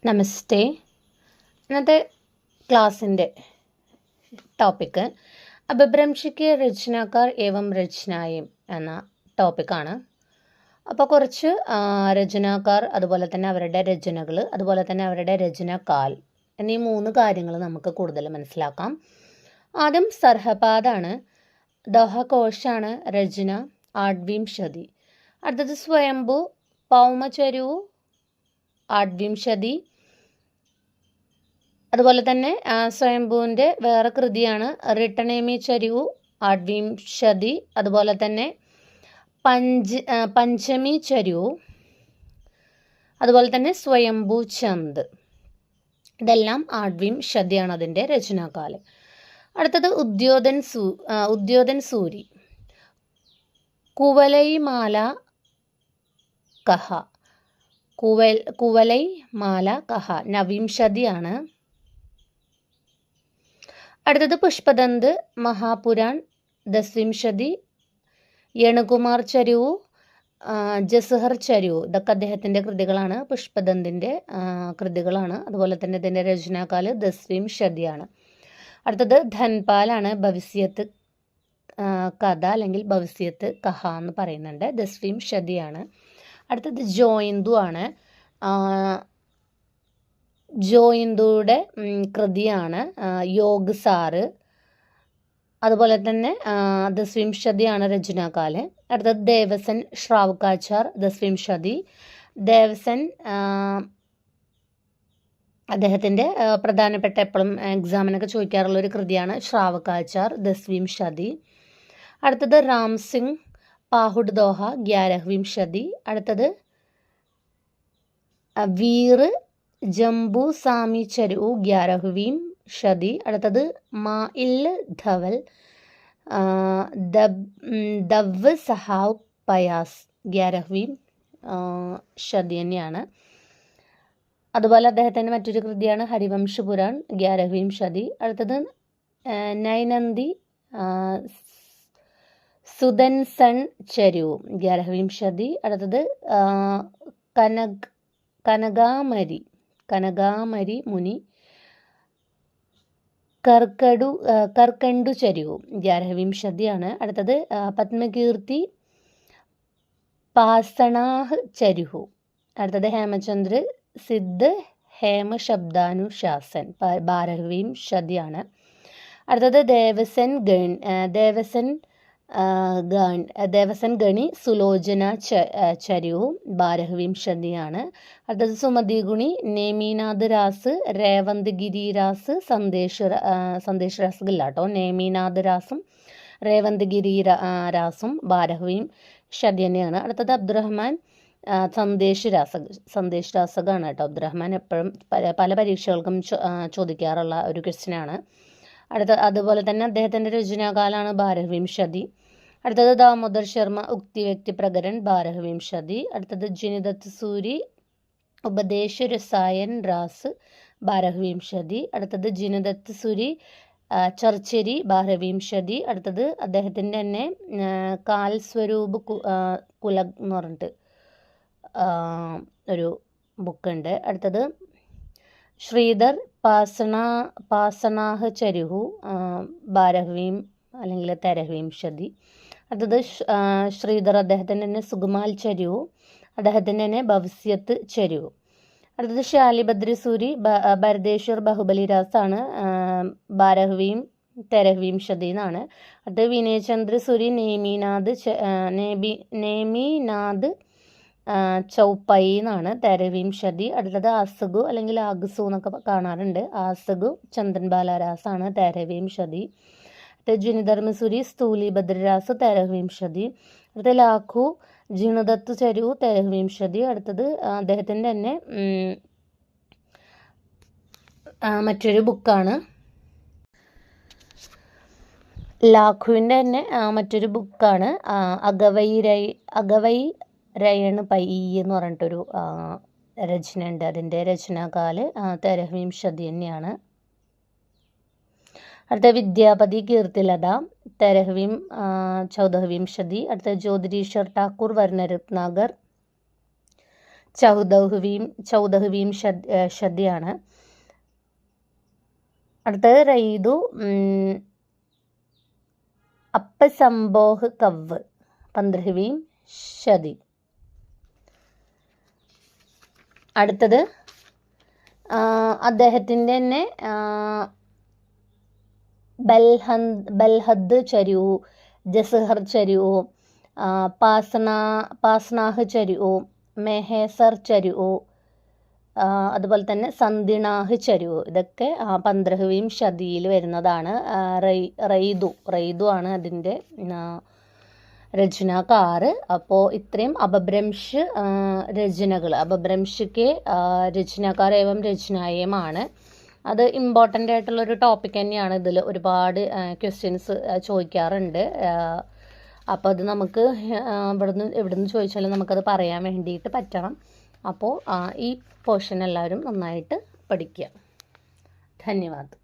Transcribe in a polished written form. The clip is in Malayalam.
നമസ്തേ. ഇന്നത്തെ ക്ലാസ്സിൻ്റെ ടോപ്പിക്ക് അപഭ്രംശിക്ക് രചനാക്കാർ ഏവം രചനായും എന്ന ടോപ്പിക്കാണ്. അപ്പോൾ കുറച്ച് രചനാക്കാർ, അതുപോലെ തന്നെ അവരുടെ രചനകൾ, അതുപോലെ തന്നെ അവരുടെ രചനാകാൽ എന്നീ 3 കാര്യങ്ങൾ നമുക്ക് കൂടുതൽ മനസ്സിലാക്കാം. ആദ്യം സർഹപാദാണ്, ദോഹകോശാണ്, രചന ആഡ്വിംശതി. അടുത്തത് സ്വയംഭു, പൗമചരു ആഡ്വിംശതി. അതുപോലെ തന്നെ സ്വയംഭുവിൻ്റെ വേറെ കൃതിയാണ് റിട്ടണേമി ചരിവു ആഡ്വിംശതി. അതുപോലെ തന്നെ പഞ്ചമി ചരിവു, അതുപോലെ തന്നെ സ്വയംഭു ചന്ദ്. ഇതെല്ലാം ആഡ്വിംശതിയാണ് അതിൻ്റെ രചനാകാലം. അടുത്തത് ഉദ്യോതൻ സൂരി, കുവലൈമാല കഹ. കുവലൈമാല കഹ നവീംശതിയാണ്. അടുത്തത് പുഷ്പദന്ത് മഹാപുരാൺ ദസ്വിംശതി. യണുകുമാർ ചരുവു, ജസ്ഹർ ചരുവു, ഇതൊക്കെ അദ്ദേഹത്തിൻ്റെ കൃതികളാണ്, പുഷ്പദന്തിൻ്റെ കൃതികളാണ്. അതുപോലെ തന്നെ ഇതിൻ്റെ രചനാകാല് ദസ്വിംശതിയാണ്. അടുത്തത് ധൻപാലാണ്, ഭവിഷ്യത്ത് കഥ അല്ലെങ്കിൽ ഭവിഷ്യത്ത് കഹ എന്ന് പറയുന്നുണ്ട്, ദസ്വിംശതിയാണ്. അടുത്തത് ജോയിന്തു ആണ്, ജോയിന്തുയുടെ കൃതിയാണ് യോഗ് സാറ്. അതുപോലെ തന്നെ ദസ്വിംശതിയാണ് രചനാകാല്. അടുത്തത് ദേവസൻ ശ്രാവകാചാർ, ദസ്വിംശതി. ദേവസൻ അദ്ദേഹത്തിൻ്റെ പ്രധാനപ്പെട്ട എപ്പോഴും എക്സാമിനൊക്കെ ചോദിക്കാറുള്ള ഒരു കൃതിയാണ് ശ്രാവകാചാർ, ദസ്വിംശതി. അടുത്തത് രാം സിംഗ് പാഹുഡ് ദോഹ, ഗ്യാരഹ്വിംശതി. അടുത്തത് വീർ ജംബു സാമി ചരു, ഗ്യാരഹ്വിംശതി. അടുത്തത് മാഇൽ ധവൽ ദവ് സഹാവ് പയാസ്, ഗ്യാരഹ്വിംശതി തന്നെയാണ്. അതുപോലെ അദ്ദേഹത്തിൻ്റെ മറ്റൊരു കൃതിയാണ് ഹരിവംശ പുരാൺ, ഗ്യാരഹ്വിംശതി. അടുത്തത് നൈനന്ദി സുദൻസൺ ചരു, ഗ്യാരഹ്വിംശതി. അടുത്തത് കനകാമരി മുനി, കർക്കണ്ടു ചരു, ഗ്യാരഹ്വിംശതിയാണ്. അടുത്തത് പത്മകീർത്തി പാസണാഹ് ചരുഹു. അടുത്തത് ഹേമചന്ദ്ര സിദ്ധ് ഹേമശബ്ദാനുശാസൻ, ബാരഹ്വിംശതിയാണ്. അടുത്തത് ദേവസൻ ഗണി സുലോചന ചരു, ബാരഹ്വിംശതിയാണ്. അടുത്തത് സുമതി ഗുണി നേമിനാഥ് രാസ്, രേവന്ത് ഗിരി രാസ്, സന്ദേശ് രാസുകളില്ല കേട്ടോ, നേമിനാഥ് രാസും രേവന്ത് ഗിരി രാസും ബാരഹ്വിംശതി തന്നെയാണ്. അടുത്തത് അബ്ദുറഹ്മാൻ സന്ദേശ് രാസകാണ് കേട്ടോ. അബ്ദുറഹ്മാൻ എപ്പോഴും പല പരീക്ഷകൾക്കും ചോദിക്കാറുള്ള ഒരു ക്വസ്റ്റ്യനാണ്. അതുപോലെ തന്നെ അദ്ദേഹത്തിൻ്റെ രചനാകാലാണ് ബാരഹ്വിംശതി. അടുത്തത് ദാമോദർ ശർമ്മ ഉക്തി വ്യക്തി പ്രകരൺ, ബാരഹ്വിംശതി. അടുത്തത് ജിനിദത്ത് സൂരി ഉപദേശ രസായൻ രാസ്, ബാരഹ്വിംശതി. അടുത്തത് ജിനിദത്ത് സൂരി ചർച്ചരി, ബാരഹ്വിംശതി. അടുത്തത് അദ്ദേഹത്തിൻ്റെ തന്നെ കാൽ സ്വരൂപ് കുലഗ് എന്ന് പറഞ്ഞിട്ട് ഒരു ബുക്കുണ്ട്. അടുത്തത് ശ്രീധർ പാസണാഹ് ചരുഹു, ബാരഹ്വിം അല്ലെങ്കിൽ തെരഹ്വിംശതി. അടുത്തത് ശ്രീധർ അദ്ദേഹത്തിൻ്റെ തന്നെ സുകുമാൽ ചരുഹു, അദ്ദേഹത്തിൻ്റെ തന്നെ ഭവിഷ്യത്ത് ചരുഹു. അടുത്തത് ശാലിഭദ്ര സൂരി ഭരതേശ്വർ ബാഹുബലി രാസാണ്, ബാരഹ്വിം തെരഹ്വിംശതി എന്നാണ്. അടുത്തത് വിനയചന്ദ്ര സൂരി നേമിനാഥ് ചൗപ്പൈ എന്നാണ്, തെരഹ്വിംശതി. അടുത്തത് ആസഗു അല്ലെങ്കിൽ ആഗസു എന്നൊക്കെ കാണാറുണ്ട്, ആസഗു ചന്ദൻ ബാലരാസാണ്, തെരഹ്വിംശതി. അടുത്തത് ജിനിധർമ്മസൂരി സ്ഥൂലി ഭദ്രരാസ്, തെരഹ്വിംശതി. അടുത്തത് ലാഖു ജിണദത്ത് ചരു, തെരഹ്വിംശതി. അടുത്തത് അദ്ദേഹത്തിൻ്റെ തന്നെ മറ്റൊരു ബുക്കാണ്, ലാഖുവിൻ്റെ തന്നെ മറ്റൊരു ബുക്കാണ് അഗവൈ രയണ് പൈ എന്ന് പറഞ്ഞിട്ടൊരു രചനയുണ്ട്. അതിൻ്റെ രചനാകാല് തെരഹ്വിംശതി തന്നെയാണ്. അടുത്ത വിദ്യാപതി കീർത്തിലത, തെരഹ്വിം ചൗദഹ്വിംശതി. അടുത്ത ജ്യോതിരീശ്വർ ഠാക്കൂർ വർണ്ണരത്നാകർ, ചൗദഹ്വീം ഷദ്യാണ്. അടുത്തത് റൈദു അപ്പസംബോഹ് കവ് 15വീം ഷദി. അടുത്തത് അദ്ദേഹത്തിൻ്റെ തന്നെ ബൽഹദ് ചരിവു, ജസ്ഹർ ചരിവു, പാസ്നാഹ് ചരിവു, മെഹേസർ ചരിവു, അതുപോലെ തന്നെ സന്ദിണാഹ് ചരിവു. ഇതൊക്കെ 15വീം ഷദിയിൽ വരുന്നതാണ്. റൈദു ആണ് അതിൻ്റെ രചനാകാർ. അപ്പോൾ ഇത്രയും അപഭ്രംശ് രചനകൾ, അപഭ്രംശ് കെ രചനാകാർ ഏവം രചനായമാണ്. അത് ഇമ്പോർട്ടൻ്റ് ആയിട്ടുള്ളൊരു ടോപ്പിക് തന്നെയാണ്. ഇതിൽ ഒരുപാട് ക്വസ്റ്റ്യൻസ് ചോദിക്കാറുണ്ട്. അപ്പോൾ അത് നമുക്ക് എവിടുന്ന് ചോദിച്ചാലും നമുക്കത് പറയാൻ വേണ്ടിയിട്ട് പറ്റണം. അപ്പോൾ ഈ പോർഷൻ എല്ലാവരും നന്നായിട്ട് പഠിക്കുക. ധന്യവാദം.